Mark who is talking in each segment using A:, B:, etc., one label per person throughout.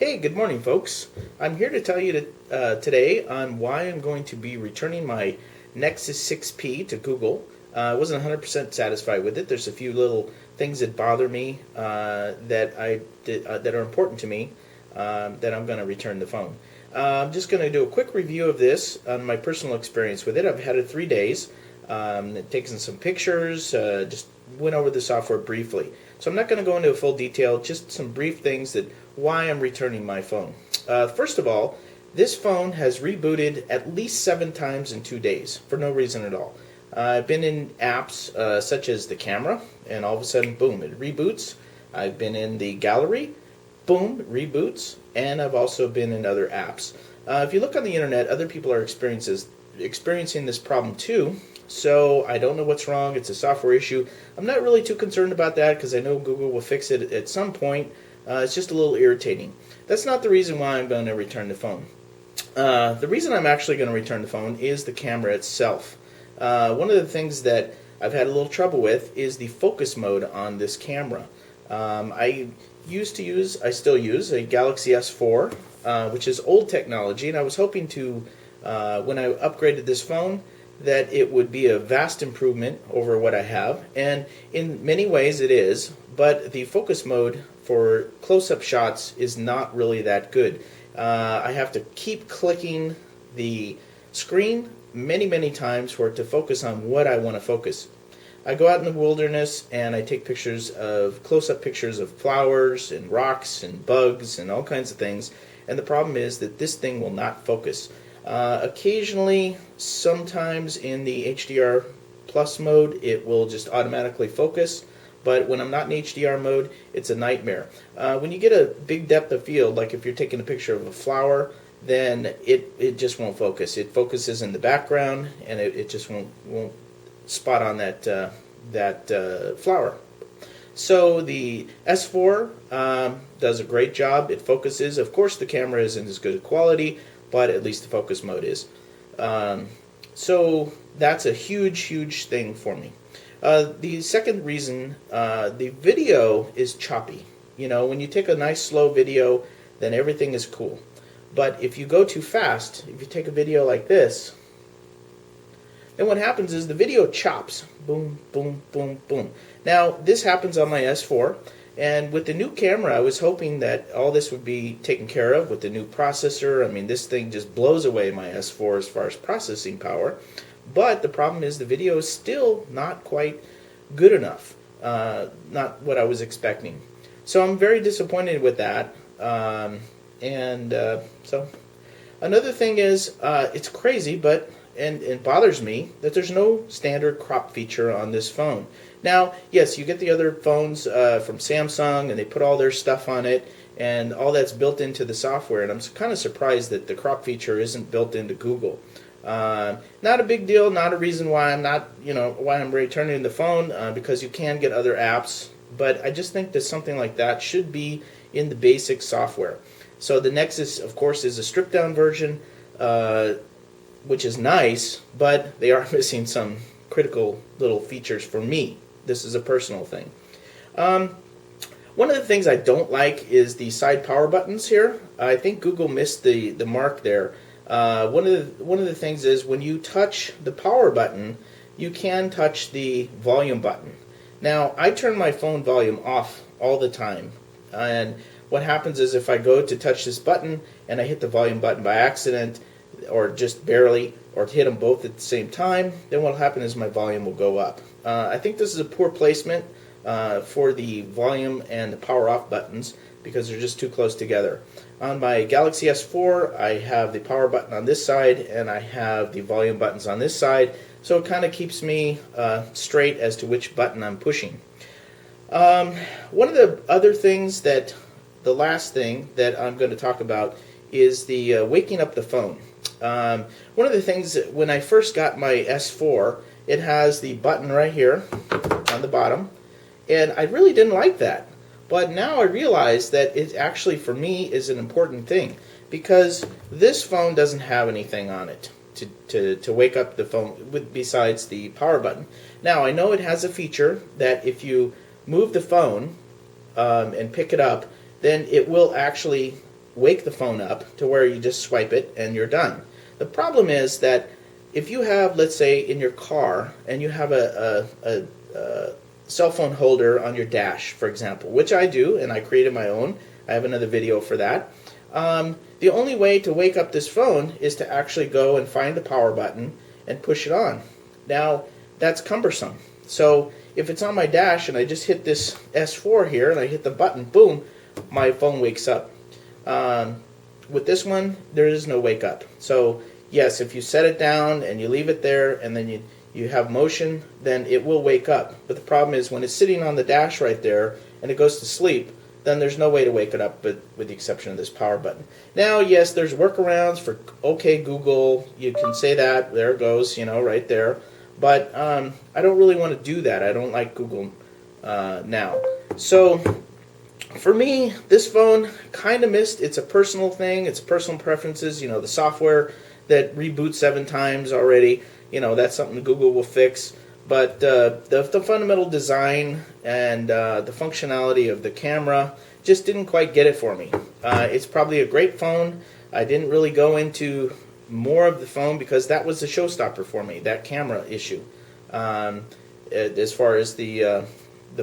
A: Hey, good morning, folks. I'm here to tell you today on why I'm going to be returning my Nexus 6P to Google. I wasn't 100% satisfied with it. There's a few little things that bother me that are important to me that I'm going to return the phone. I'm just going to do a quick review of this on my personal experience with it. I've had it 3 days. Taken some pictures, just went over the software briefly. So I'm not going to go into full detail, just some brief things that why I'm returning my phone. First of all, this phone has rebooted at least 7 times in 2 days for no reason at all. I've been in apps such as the camera, and all of a sudden, boom, it reboots. I've been in the gallery, boom, it reboots, and I've also been in other apps. If you look on the internet, other people are experiencing this problem too. So I don't know what's wrong. It's a software issue. I'm not really too concerned about that because I know Google will fix it at some point. It's just a little irritating. That's not the reason why I'm going to return the phone. The reason I'm actually going to return the phone is the camera itself. One of the things that I've had a little trouble with is the focus mode on this camera. I still use a Galaxy S4, which is old technology, and I was hoping to, when I upgraded this phone, that it would be a vast improvement over what I have, and in many ways it is, but the focus mode for close-up shots is not really that good. I have to keep clicking the screen many times for it to focus on what I want to focus. I go out in the wilderness and I take close-up pictures of flowers and rocks and bugs and all kinds of things, and the problem is that this thing will not focus. Occasionally, sometimes in the HDR plus mode, it will just automatically focus, but when I'm not in HDR mode, it's a nightmare. When you get a big depth of field, like if you're taking a picture of a flower, then it just won't focus. It focuses in the background, and it just won't spot on that flower. So the S4 does a great job. It focuses. Of course, the camera isn't as good a quality, but at least the focus mode is. So that's a huge thing for me. The second reason, the video is choppy. You know, when you take a nice slow video, then everything is cool. But if you go too fast, if you take a video like this, then what happens is the video chops. Boom, boom, boom, boom. Now, this happens on my S4. And with the new camera, I was hoping that all this would be taken care of with the new processor. I mean, this thing just blows away my S4 as far as processing power. But the problem is the video is still not quite good enough. Not what I was expecting. So I'm very disappointed with that. So another thing is, it's crazy, but and it bothers me that there's no standard crop feature on this phone. Now, yes, you get the other phones from Samsung, and they put all their stuff on it, and all that's built into the software. And I'm kind of surprised that the crop feature isn't built into Google. Not a big deal. Not a reason why I'm returning the phone, because you can get other apps. But I just think that something like that should be in the basic software. So the Nexus, of course, is a stripped-down version, which is nice, but they are missing some critical little features for me. This is a personal thing. One of the things I don't like is the side power buttons here. I think Google missed the mark there. One of the things is when you touch the power button, you can touch the volume button. Now, I turn my phone volume off all the time, and what happens is if I go to touch this button and I hit the volume button by accident, or just barely, or hit them both at the same time, then what will happen is my volume will go up. I think this is a poor placement for the volume and the power off buttons because they're just too close together. On my Galaxy S4, I have the power button on this side and I have the volume buttons on this side, so it kind of keeps me straight as to which button I'm pushing. One of the other things the last thing that I'm going to talk about is the waking up the phone. One of the things that when I first got my S4, it has the button right here on the bottom, and I really didn't like that. But now I realize that it actually, for me, is an important thing because this phone doesn't have anything on it to wake up the phone besides the power button. Now, I know it has a feature that if you move the phone and pick it up, then it will actually wake the phone up to where you just swipe it and you're done. The problem is that if you have, let's say, in your car, and you have a cell phone holder on your dash, for example, which I do, and I created my own. I have another video for that. The only way to wake up this phone is to actually go and find the power button and push it on. Now, that's cumbersome. So if it's on my dash and I just hit this S4 here and I hit the button, boom, my phone wakes up. With this one, there is no wake up. So yes, if you set it down and you leave it there and then you have motion, then it will wake up. But the problem is when it's sitting on the dash right there and it goes to sleep, then there's no way to wake it up, but with the exception of this power button. Now, yes, there's workarounds for OK Google. You can say that. There it goes, right there. But I don't really want to do that. I don't like Google now. So for me, this phone kind of missed. It's a personal thing. It's personal preferences. The software that reboots 7 times already, that's something Google will fix. But the fundamental design and the functionality of the camera just didn't quite get it for me. It's probably a great phone. I didn't really go into more of the phone because that was the showstopper for me, that camera issue, as far as the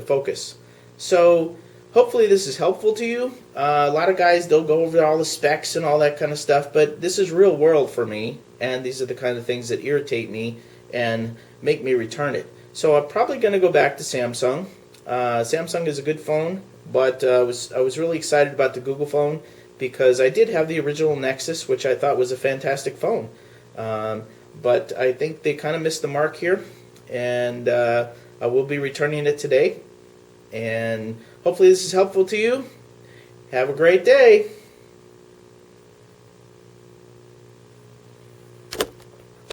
A: focus. So hopefully this is helpful to you. A lot of guys, they'll go over all the specs and all that kind of stuff, but this is real world for me, and these are the kind of things that irritate me and make me return it. So I'm probably going to go back to Samsung. Samsung is a good phone, but I was really excited about the Google phone because I did have the original Nexus, which I thought was a fantastic phone. But I think they kind of missed the mark here, and I will be returning it today. And hopefully this is helpful to you. Have a great day.